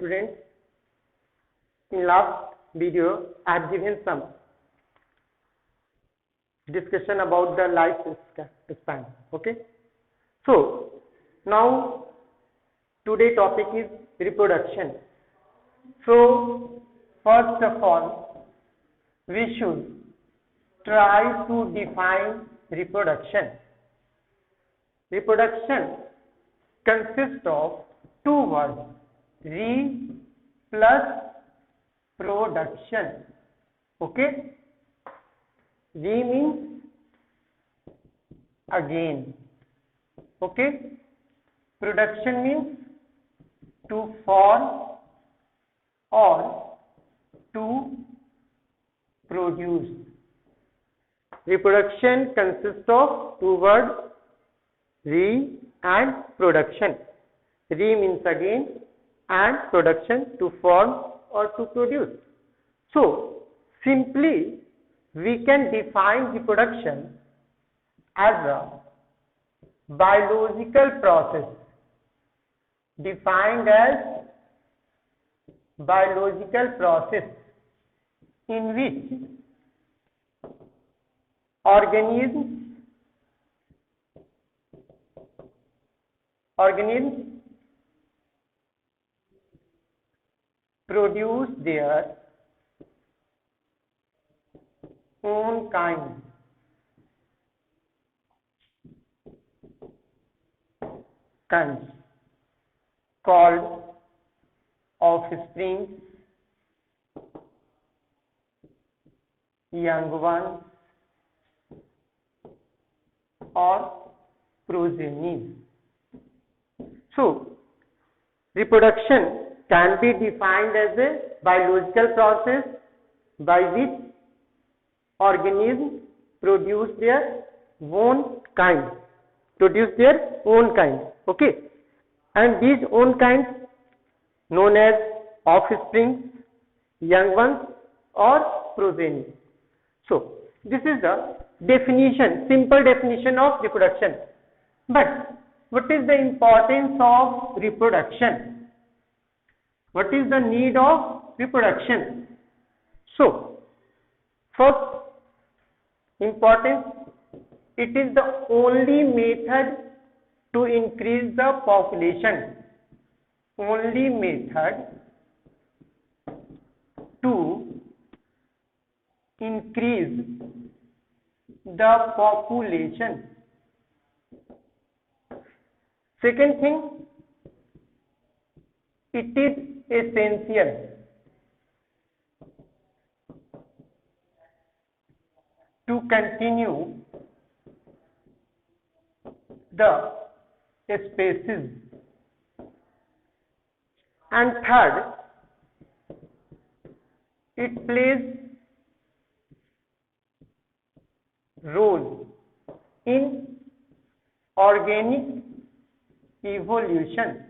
students, in last video I have given some discussion about the life span. Okay, so now today topic is reproduction. So first of all we should try to define reproduction. Reproduction consists of two words, re plus production. Okay, re means again. Okay, production means to form or to produce. Reproduction consists of two words, re and production. Re means again and production to form or to produce. So simply we can define reproduction as a biological process, defined as biological process in which organisms produce their own kinds called offspring, young ones, or progeny. So reproduction can be defined as a biological process by which organisms produce their own kind. Okay, and these own kinds known as offspring, young ones, or progeny. So this is the definition, simple definition of reproduction. But what is the importance of reproduction? What is the need of reproduction? So first importance, it is the only method to increase the population. Only method to increase the population. Second thing, it is essential to continue the species. And third, it plays role in organic evolution.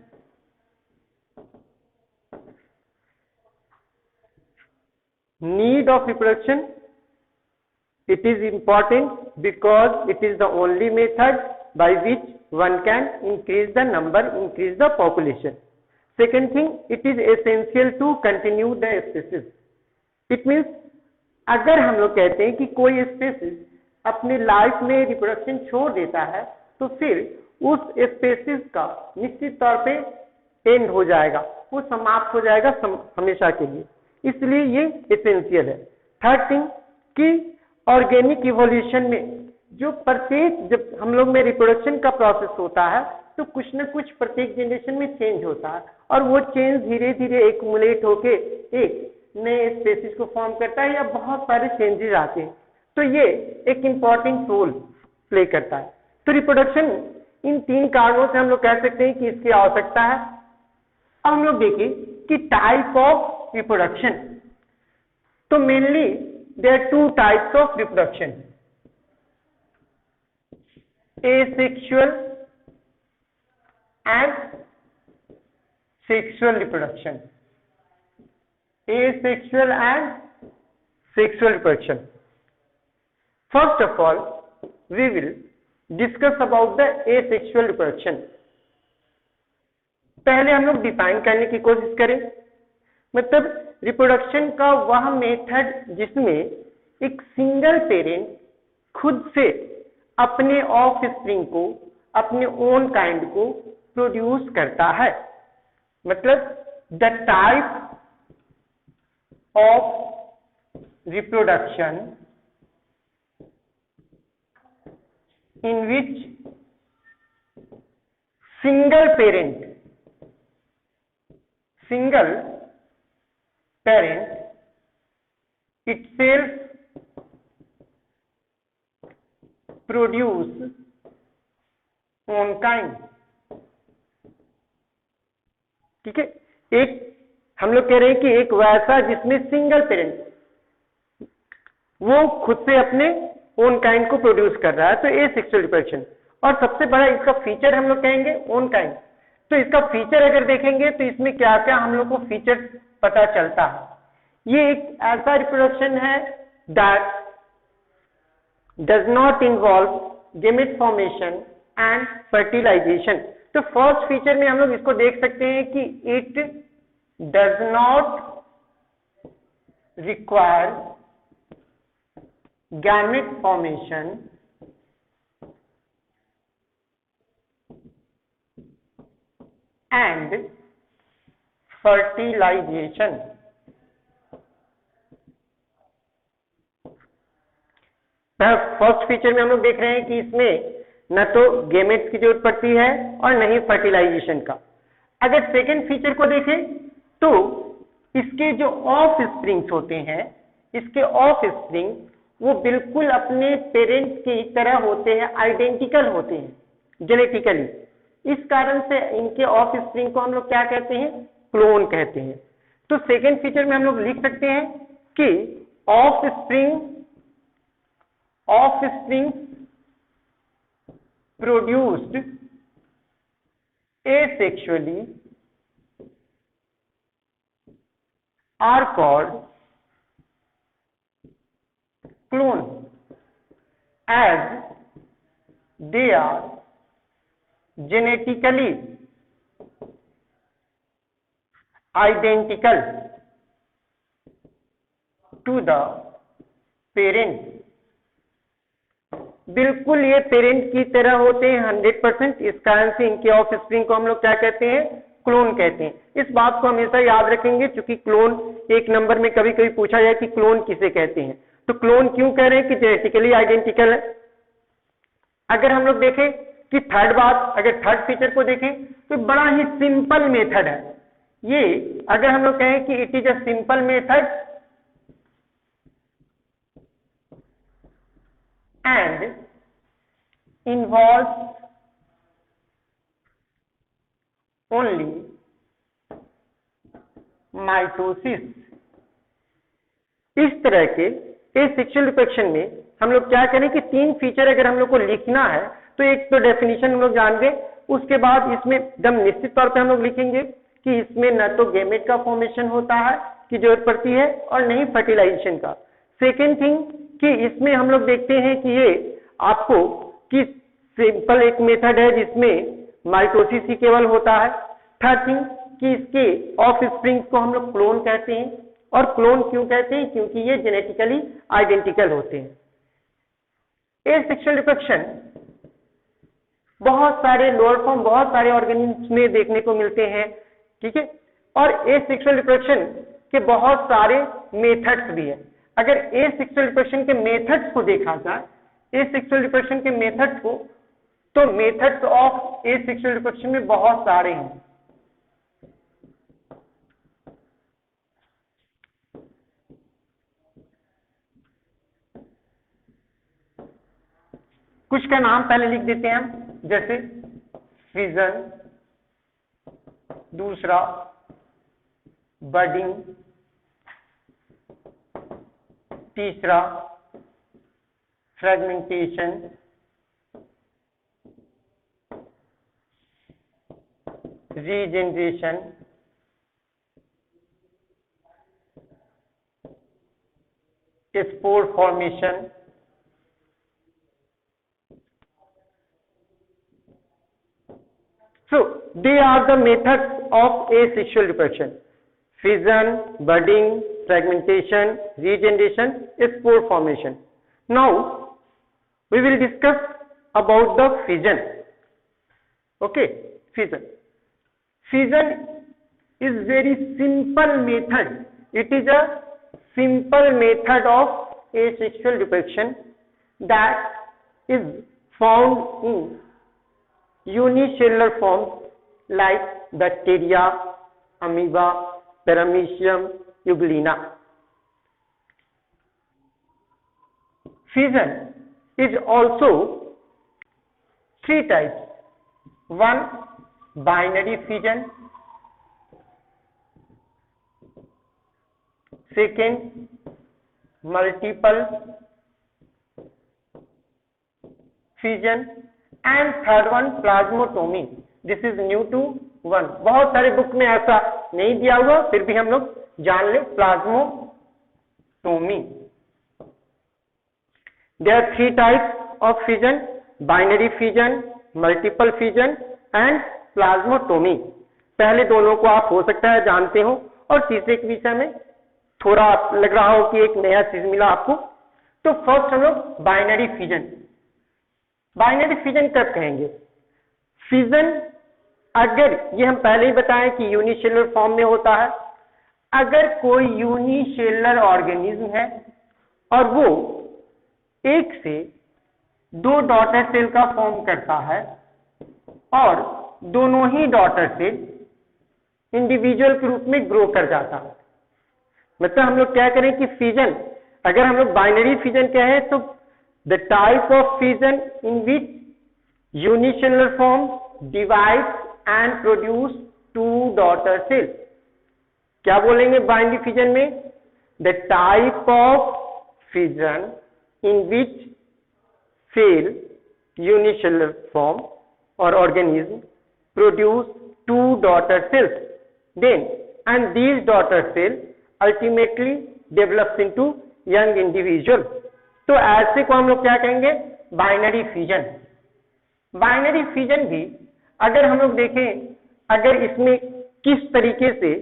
Need of reproduction, it is important because it is the only method by which one can increase the number, increase the population. Second thing, it is essential to continue the species. It means अगर हम लोग कहते हैं कि कोई species अपने life में reproduction छोड़ देता है तो फिर उस स्पेसीज का निश्चित तौर पे एंड हो जाएगा, वो समाप्त हो जाएगा हमेशा के लिए, इसलिए ये एसेंशियल है। थर्ड थिंग कि ऑर्गेनिक इवोल्यूशन में जो प्रत्येक, जब हम लोग में रिप्रोडक्शन का प्रोसेस होता है तो कुछ न कुछ प्रत्येक जनरेशन में चेंज होता है और वो चेंज धीरे धीरे एक्यूमुलेट होके एक नए स्पेसीज को फॉर्म करता है या बहुत सारे चेंजेस आते हैं, तो ये एक इम्पॉर्टेंट रोल प्ले करता है। तो रिप्रोडक्शन इन तीन कारणों से हम लोग कह सकते हैं कि इसकी आवश्यकता है। अब हम लोग देखें कि टाइप ऑफ रिप्रोडक्शन, तो mainly there are two types of reproduction, asexual and sexual reproduction. Asexual and sexual reproduction. First of all, we will discuss about the asexual reproduction. पहले हम लोग डिफाइन करने की कोशिश करें, मतलब रिप्रोडक्शन का वह मेथड जिसमें एक सिंगल पेरेंट खुद से अपने ऑफ स्प्रिंग को, अपने ओन काइंड को प्रोड्यूस करता है। मतलब the type of reproduction in which single parent itself produce own kind। ठीक है, एक हम लोग कह रहे हैं कि एक वैसा जिसमें सिंगल पेरेंट वो खुद से अपने ओन काइंड को प्रोड्यूस कर रहा है, तो ए सेक्सुअल रिप्रोडक्शन। और सबसे बड़ा इसका फीचर हम लोग कहेंगे ओन काइंड। तो इसका फीचर अगर देखेंगे तो इसमें क्या क्या हम लोग को फीचर पता चलता है। ये एक ऐसा रिप्रोडक्शन है that does not involve gamete formation and fertilisation. तो फर्स्ट फीचर में हम लोग इसको देख सकते हैं कि it does not require gamete formation and fertilisation. First feature में हम लोग देख रहे हैं कि इसमें न तो गेमेट्स की जरूरत पड़ती है और न ही फर्टिलाइजेशन का। अगर सेकेंड फीचर को देखें तो इसके जो ऑफ स्प्रिंग्स होते हैं, इसके ऑफ स्प्रिंग वो बिल्कुल अपने पेरेंट्स की तरह होते हैं, आइडेंटिकल होते हैं जेनेटिकली। इस कारण से इनके ऑफ स्प्रिंग को हम लोग क्या कहते हैं, क्लोन कहते हैं। तो सेकेंड फीचर में हम लोग लिख सकते हैं कि of spring produced asexually are called clone, as they are genetically identical to the parent। बिल्कुल ये पेरेंट की तरह होते हैं 100%। इस कारण से इनके ऑफ स्प्रिंग को हम लोग क्या कहते हैं, क्लोन कहते हैं। इस बात को हमेशा याद रखेंगे, क्योंकि क्लोन एक नंबर में कभी कभी पूछा जाए कि क्लोन किसे कहते हैं। तो क्लोन क्यों कह रहे हैं कि जेनेटिकली आइडेंटिकल है। अगर हम लोग देखें कि थर्ड बात, अगर थर्ड फीचर को देखें तो बड़ा ही सिंपल मेथड है ये। अगर हम लोग कहें कि it is a simple method and involves only mitosis। इस तरह के एसेक्सुअल रिप्रोडक्शन में हम लोग क्या करें कि तीन फीचर अगर हम लोग को लिखना है तो एक तो डेफिनेशन हम लोग जान गए, उसके बाद इसमें एकदम निश्चित तौर पे हम लोग लिखेंगे कि इसमें न तो गेमेट का फॉर्मेशन होता है की जरूरत पड़ती है और नहीं फर्टिलाइजेशन का। सेकेंड थिंग कि इसमें हम लोग देखते हैं कि ये आपको कि सिंपल एक मेथड है जिसमें माइटोसिस ही केवल होता है। थर्ड थिंग कि इसके ऑफ स्प्रिंग्स को हम लोग क्लोन कहते हैं। और क्लोन क्यों कहते हैं, क्योंकि ये जेनेटिकली आइडेंटिकल होते हैं। एसेक्सुअल रिप्रोडक्शन बहुत सारे लोअर फॉर्म, बहुत सारे ऑर्गेनिज्म में देखने को मिलते हैं, ठीक है। और एसेक्सुअल रिप्रोडक्शन के बहुत सारे मेथड्स भी है। अगर एसेक्सुअल रिप्रोडक्शन के मेथड्स को देखा जाए, एसेक्सुअल रिप्रोडक्शन के मेथड्स को, तो मेथड्स ऑफ एसेक्सुअल रिप्रोडक्शन में बहुत सारे हैं। कुछ का नाम पहले लिख देते हैं हम, जैसे फिजन, दूसरा बडिंग, तीसरा fragmentation, regeneration, spore formation, So they are the methods of asexual reproduction: fission, budding, fragmentation, regeneration, spore formation. Now we will discuss about the fission. Okay, fission. Fission is very simple method. It is a simple method of asexual reproduction that is found in unicellular forms like bacteria, amoeba, paramecium, euglena. Fission is also three types. One, binary fission. Second, multiple fission, and third one, plasmotomy. This is new to one. बहुत सारे book में ऐसा नहीं दिया हुआ, फिर भी हम लोग जान ले plasmotomy. There are three types of fission: binary fission, multiple fission and plasmotomy. पहले दोनों को आप हो सकता है जानते हो, और तीसरे के विषय में थोड़ा लग रहा हो कि एक नया चीज मिला आपको. तो फर्स्ट हम लोग बाइनरी फिजन. बाइनरी फिजन कब कहेंगे? फिजन अगर, ये हम पहले ही बताएं कि यूनिसेलुलर फॉर्म में होता है. अगर कोई यूनिसेलुलर ऑर्गेनिज्म है और वो एक से दो डॉटर सेल का फॉर्म करता है और दोनों ही डॉटर सेल इंडिविजुअल के रूप में ग्रो कर जाता है. मतलब हम लोग क्या करें कि फिजन, अगर हम लोग बाइनरी फिजन कहें तो the type of fission in which unicellular form divide and produce two daughter cell. क्या बोलेंगे बाइनरी फिजन में? The type of fission in which cell unicellular form और organism produce two daughter cells, then and these daughter cell ultimately develops into young individual. तो ऐसे को हम लोग क्या कहेंगे? Binary fission. बाइनरी फिजन भी अगर हम लोग देखें, अगर इसमें किस तरीके से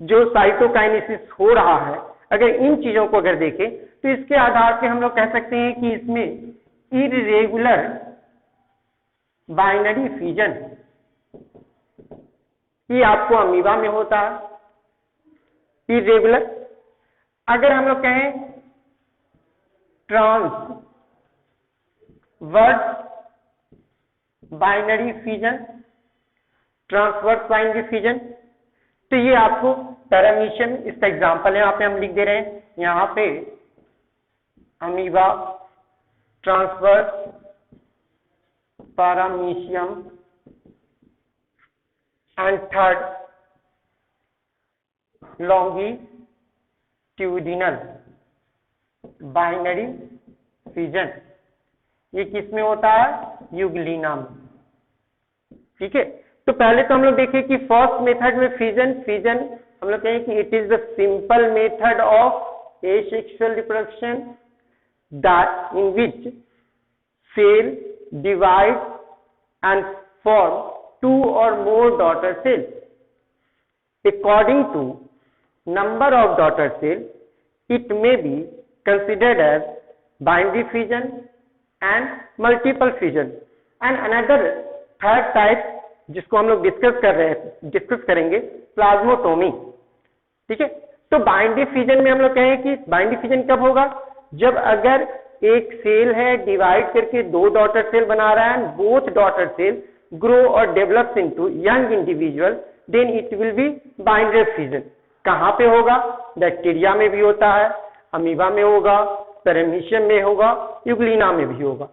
जो साइटोकाइनेसिस हो रहा है, अगर इन चीजों को अगर देखें तो इसके आधार से हम लोग कह सकते हैं कि इसमें इर्रेगुलर बाइनरी फिजन, ये आपको अमीबा में होता है. इरेगुलर, अगर हम लोग कहें transverse binary fission, transverse binary fission, तो ये आपको पैरामीशियम, इसका एग्जांपल है यहाँ पे हम लिख दे रहे हैं. यहाँ पे amoeba, transverse, paramecium and third longitudinal binary fission. ये किस में होता है? यूग्लिना में. ठीक है. तो पहले तो हम लोग देखें कि फर्स्ट मेथड में फिजन हम लोग कहें कि it is the simple method of asexual reproduction that in which cell divide and form two or more daughter cell according to number of daughter cell. It may be considered as binary fission and multiple fission. And another third type जिसको हम लोग discuss करेंगे, plasmotomy. ठीक है. तो binary fission में हम लोग कहें कि बाइनरी फिजन कब होगा? जब अगर एक सेल है डिवाइड करके दो डॉटर सेल बना रहा है, बोथ डॉटर सेल ग्रो और develops into young individual, then it will be binary fission. कहाँ पे होगा? बैक्टीरिया में भी होता है, अमीबा में होगा, पैरामीशियम में होगा, यूग्लिना में भी होगा.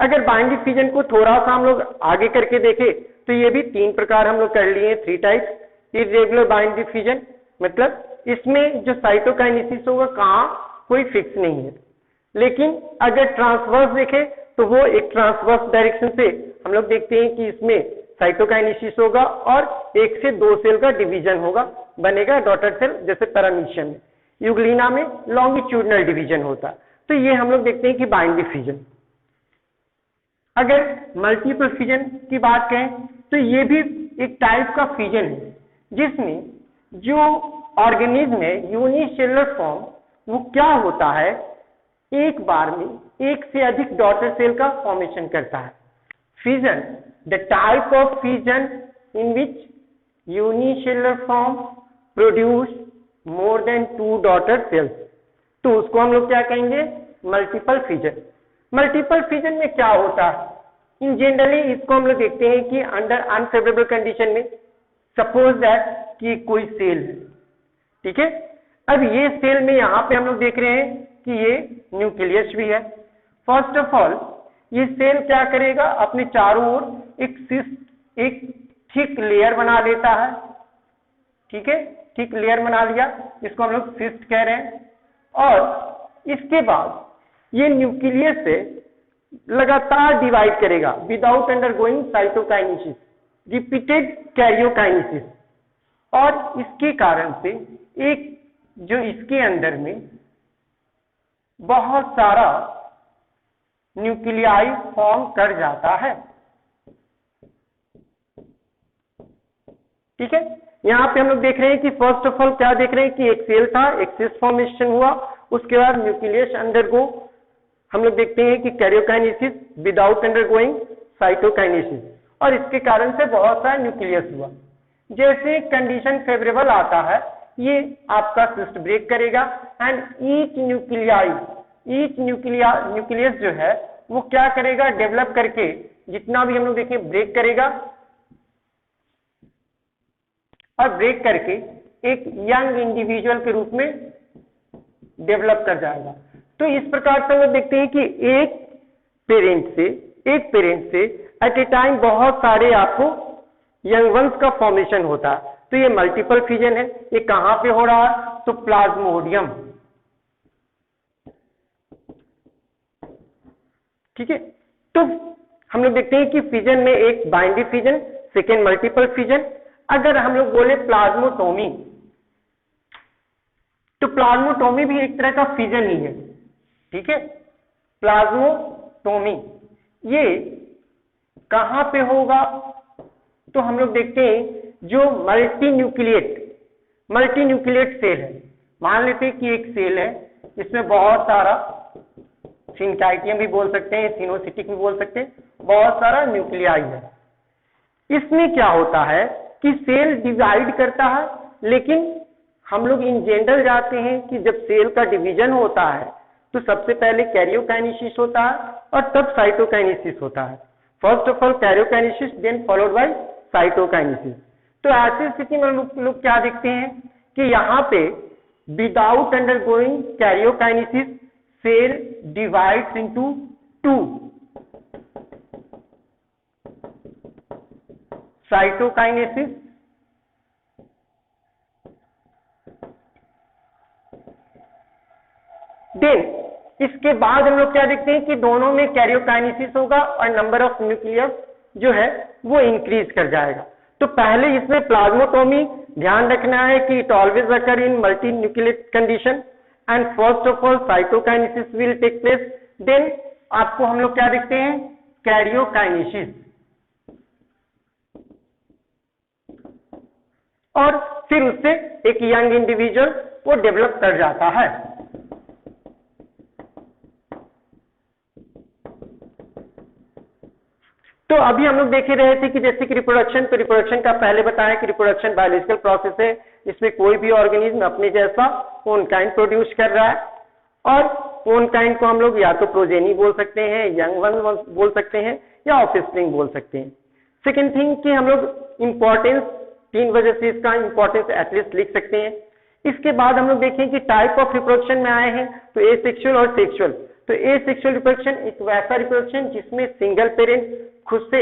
अगर बाइनरी फिजन को थोड़ा सा हम लोग आगे करके देखें तो ये भी तीन प्रकार हम लोग कर लिए, three types. Irregular binary fission, मतलब इसमें जो साइटोकाइनेसिस होगा कहाँ कोई फिक्स नहीं है. लेकिन अगर ट्रांसवर्स देखें तो वो एक ट्रांसवर्स डायरेक्शन से हम लोग देखते हैं कि इसमें साइटोकाइनेसिस होगा और एक से दो सेल का डिवीजन होगा, बनेगा डॉटर सेल, जैसे पैरामीशियम में. यूग्लिना में लॉन्गिट्यूडिनल डिवीजन होता है. तो ये हम लोग देखते हैं कि बाइनरी फिजन. अगर मल्टीपल फिजन की बात करें तो ये भी एक टाइप का फिजन है जिसमें जो ऑर्गेनिज्म है यूनिसेलुलर फॉर्म, वो क्या होता है, एक बार में एक से अधिक डॉटर सेल का फॉर्मेशन करता है। Fission, the type of fission in which unicellular form produce more than 2 daughter cells, तो उसको हम लोग क्या कहेंगे, मल्टीपल फिजन। मल्टीपल फिजन में क्या होता है, इन जनरली इसको हम लोग देखते हैं कि अंडर अनफेवरेबल कंडीशन में, सपोज दैट कि कोई सेल है, ठीक है। अब ये सेल में यहाँ पे हम लोग देख रहे हैं कि ये न्यूक्लियस भी है। फर्स्ट ऑफ ऑल ये सेल क्या करेगा, अपने चारों ओर एक थिक लेयर बना लेता है, ठीक है, थिक लेयर बना लिया, इसको हम लोग सिस्ट कह रहे हैं। और इसके बाद ये न्यूक्लियस से लगातार डिवाइड करेगा without undergoing cytokinesis, repeated karyokinesis, और इसके कारण से एक जो इसके अंदर में बहुत सारा न्यूक्लियाई फॉर्म कर जाता है, ठीक है। यहाँ पे हम लोग देख रहे हैं कि फर्स्ट ऑफ ऑल क्या देख रहे हैं कि एक सेल था, एक सिस्ट फॉर्मेशन हुआ, उसके बाद न्यूक्लियस अंडरगो, हम लोग देखते हैं कि कैरियोकाइनेसिस विदाउट अंडरगोइंग साइटोकाइनेसिस, और इसके कारण से बहुत सारा न्यूक्लियस हुआ। जैसे कंडीशन फेवरेबल आता है, ये आपका सिस्ट ब्रेक करेगा एंड ईच न्यूक्लियस जो है वो क्या करेगा, डेवलप करके जितना भी हम लोग देखें ब्रेक करेगा, और ब्रेक करके एक यंग इंडिविजुअल के रूप में डेवलप कर जाएगा। तो इस प्रकार से हम लोग देखते हैं कि एक पेरेंट से एट ए टाइम बहुत सारे आपको यंग वंस का फॉर्मेशन होता है। तो ये मल्टीपल फिजन है। ये कहां पे हो रहा है, तो प्लाज्मोडियम, ठीक है। तो हम लोग देखते हैं कि फिजन में एक binary fission, second multiple fission. अगर हम लोग बोले प्लाज्मोटोमी, तो प्लाज्मोटोमी भी एक तरह का फिजन ही है, ठीक है। प्लाज्मोटोमी ये कहां पे होगा, तो हम लोग देखते हैं जो मल्टी न्यूक्लिएट सेल है, मान लेते हैं कि एक सेल है इसमें बहुत सारा, सिंकाइटियम भी बोल सकते हैं, सिनोसिटिक भी बोल सकते हैं, बहुत सारा न्यूक्लियाई है। इसमें क्या होता है कि सेल डिवाइड करता है, लेकिन हम लोग इन जनरल जाते हैं कि जब सेल का डिवीजन होता है तो सबसे पहले कैरियोकाइनेसिस होता है और तब साइटोकाइनेसिस होता है। First of all karyokinesis, then followed by cytokinesis. तो ऐसी स्थिति में लोग क्या देखते हैं कि यहाँ पे without undergoing karyokinesis cell divides into 2 cytokinesis then इसके बाद हम लोग क्या देखते हैं कि दोनों में कैरियोकाइनेसिस होगा और नंबर ऑफ न्यूक्लियस जो है वो इंक्रीज कर जाएगा। तो पहले इसमें प्लाज्मोटोमी ध्यान रखना है कि it always occur in multi nucleate condition and first of all cytokinesis will take place, then आपको हम लोग क्या देखते हैं, कैरियोकाइनेसिस, और फिर उससे एक यंग इंडिविजुअल वो डेवलप कर जाता है। तो अभी हम लोग देख ही रहे थे कि जैसे कि रिप्रोडक्शन, तो रिप्रोडक्शन का पहले बताया कि रिप्रोडक्शन बायोलॉजिकल प्रोसेस है, इसमें कोई भी ऑर्गेनिज्म अपने जैसा ओन काइंड प्रोड्यूस कर रहा है, और ओन काइंड को हम लोग या तो प्रोजेनी बोल सकते हैं, यंग वन बोल सकते हैं, या ऑफस्प्रिंग बोल सकते हैं। सेकेंड थिंग कि हम लोग इंपॉर्टेंस, 3 वजह से इसका इंपॉर्टेंस एटलीस्ट लिख सकते हैं। इसके बाद हम लोग देखें कि टाइप ऑफ रिप्रोडक्शन में आए हैं, तो एसेक्सुअल और सेक्सुअल। तो एसेक्सुअल रिप्रोडक्शन एक वैसा रिप्रोडक्शन जिसमें सिंगल पेरेंट खुद से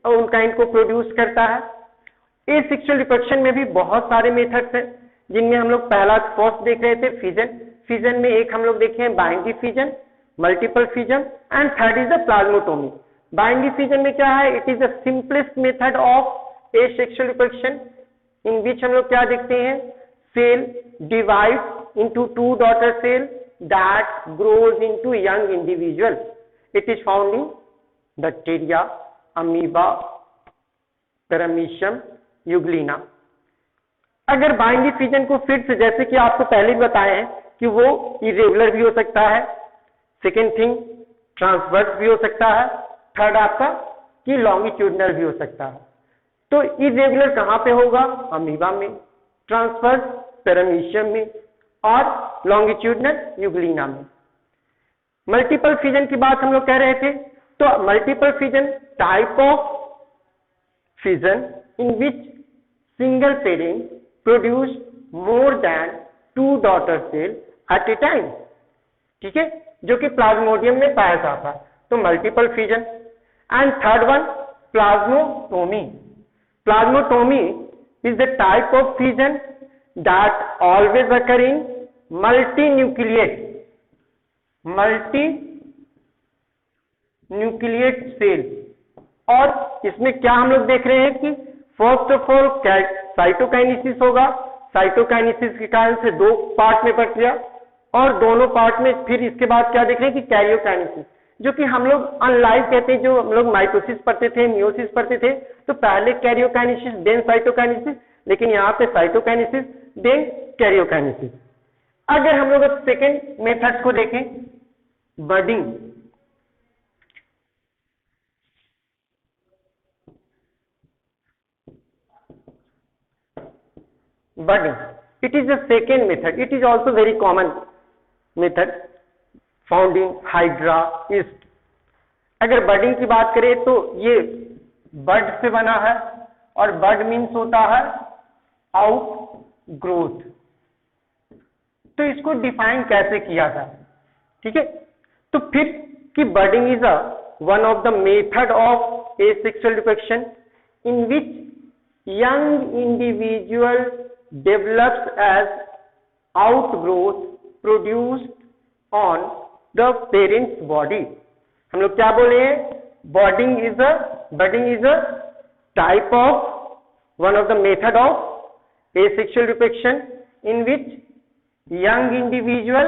उन काइंड को प्रोड्यूस करता है। एसेक्सुअल रिप्रोडक्शन में भी बहुत सारे मेथड्स हैं, जिनमें हम लोग पहला फर्स्ट देख रहे थे फिजन। फिजन में एक हम लोग देखे हैं binary fission, multiple fission, and third is the plasmotomy. Binary fission में क्या है, it is the simplest method of asexual reproduction in which हम लोग क्या देखते हैं, cell divide into 2 daughter cell that grows into young individual. It is found in bacteria, amoeba, paramecium euglena. अगर binary fission को फिर से, जैसे कि आपको पहले भी बताए हैं कि वो इरेगुलर भी हो सकता है, सेकेंड थिंग ट्रांसवर्स भी हो सकता है, थर्ड आपका कि लॉन्गिट्यूडनल भी हो सकता है। तो इरेगुलर कहां पे होगा? अमीबा में, ट्रांसवर्स पैरामीशियम में और लॉन्गिट्यूडनल यूग्लिना में। मल्टीपल फिजन की बात हम लोग कह रहे थे, तो multiple fission type of fission in which single parent produce more than 2 daughter cell at a time, ठीक है, जो कि प्लाज्मोडियम में पाया जाता है, तो multiple fission. And third one plasmotomy. Plasmotomy is the type of fission that always occur in multinucleate cell। और इसमें क्या हम लोग देख रहे हैं कि फर्स्ट ऑफ ऑल साइटोकाइनेसिस होगा, साइटोकाइनेसिस के कारण से 2 पार्ट में बट गया, और दोनों पार्ट में फिर इसके बाद क्या देख रहे हैं कि कैरियोकाइनेसिस, जो कि हम लोग अनलाइक कहते हैं, जो हम लोग माइटोसिस पढ़ते थे, मियोसिस पढ़ते थे, तो पहले कैरियोकाइनेसिस देन साइटोकाइनेसिस, लेकिन यहाँ पे साइटोकाइनेसिस देन कैरियोकाइनेसिस। अगर हम लोग अब सेकेंड मेथड को देखें, budding, it is the second method, it is also very common method found in hydra yeast। अगर बडिंग की बात करें तो ये बड से बना है, और बड मीन्स होता है आउट ग्रोथ। तो इसको डिफाइन कैसे किया जाए, ठीक है, तो फिर कि budding is one of the method of asexual reproduction in which young individual develops as outgrowth produced on the parent's body. हम लोग क्या बोले हैं? Budding is a type of one of the method of asexual reproduction in which young individual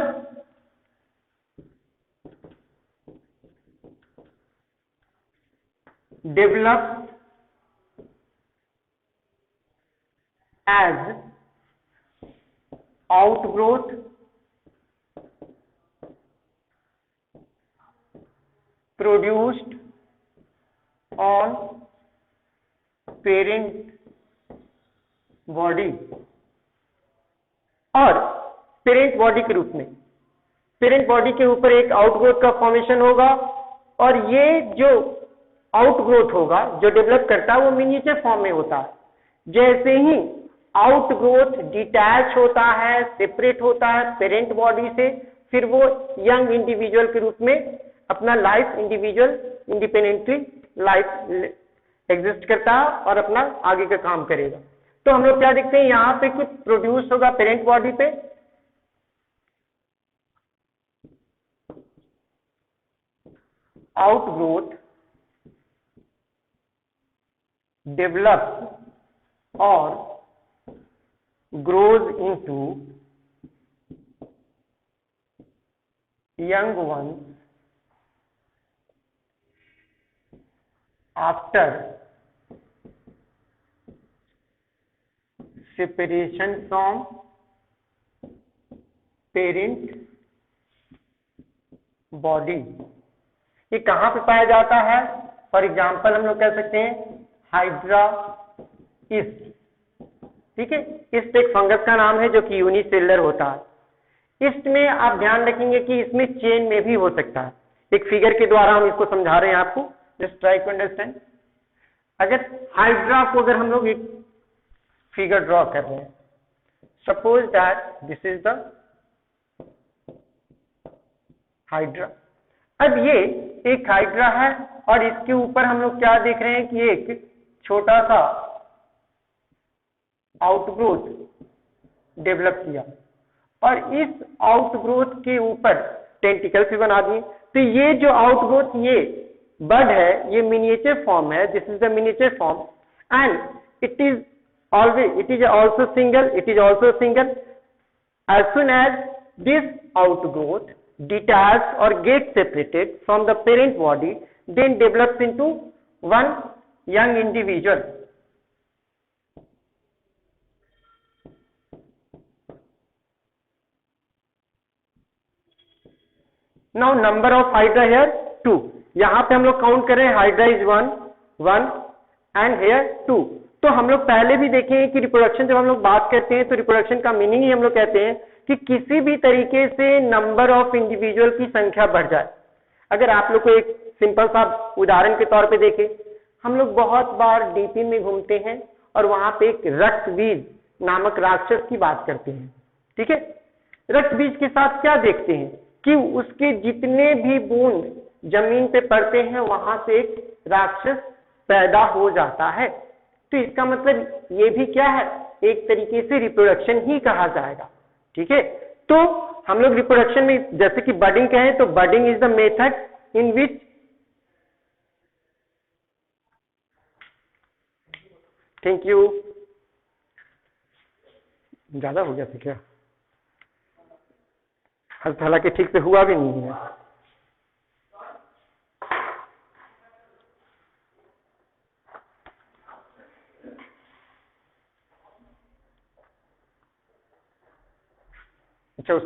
develops as outgrowth produced on parent body। और parent body के रूप में, parent body के ऊपर एक आउटग्रोथ का फॉर्मेशन होगा, और ये जो आउटग्रोथ होगा जो डेवलप करता है वो मिनिएचर फॉर्म में होता है। जैसे ही आउटग्रोथ डिटैच होता है, सेपरेट होता है पेरेंट बॉडी से, फिर वो यंग इंडिविजुअल के रूप में अपना life individual independently life exist करता है और अपना आगे का काम करेगा। तो हम लोग क्या देखते हैं यहाँ पे कि प्रोड्यूस होगा पेरेंट बॉडी पे, outgrowth develops or grows into young ones after separation from parent body। ये कहाँ पे पाया जाता है? फॉर एग्जाम्पल हम लोग कह सकते हैं हाइड्रा ईस्ट, ठीक है, ईस्ट एक फंगस का नाम है जो कि यूनिसेलुलर होता है। ईस्ट में आप ध्यान रखेंगे कि इसमें चेन में भी हो सकता है। एक फिगर के द्वारा हम इसको समझा रहे हैं आपको, जस्ट ट्राई टू अंडरस्टैंड। अगर हाइड्रा को अगर हम लोग एक फिगर ड्रॉ कर रहे हैं, suppose that this is the hydra. अब ये एक हाइड्रा है और इसके ऊपर हम लोग क्या देख रहे हैं कि एक छोटा सा आउटग्रोथ डेवलप किया, और इस आउटग्रोथ के ऊपर टेंटिकल्स भी बना दिए। तो ये जो आउटग्रोथ ये बड है, ये मिनिएचर फॉर्म है, this is the miniature form, and it is also single. As soon as this outgrowth detach or get separated from the parent body, then develops into one young individual, now number of hydra here 2, यहाँ पे हम लोग count कर रहे हैं hydra is 1 and hair 2। तो हम लोग पहले भी देखे हैं कि रिप्रोडक्शन जब हम लोग बात करते हैं तो रिप्रोडक्शन का मीनिंग ही हम लोग कहते हैं कि किसी भी तरीके से नंबर ऑफ इंडिविजुअल की संख्या बढ़ जाए। अगर आप लोग को एक सिंपल सा उदाहरण के तौर पे देखें, हम लोग बहुत बार डीपी में घूमते हैं और वहां पे एक रक्त बीज नामक राक्षस की बात करते हैं, ठीक है। रक्त बीज के साथ क्या देखते हैं कि उसके जितने भी बूंद जमीन पे पड़ते हैं वहां से एक राक्षस पैदा हो जाता है। तो इसका मतलब ये भी क्या है, एक तरीके से रिप्रोडक्शन ही कहा जाएगा, ठीक है। तो हम लोग रिप्रोडक्शन में जैसे कि बडिंग कहें तो budding is the method in which, thank you, ज्यादा हो गया था क्या, हालांकि ठीक से हुआ भी नहीं है। अच्छा उसको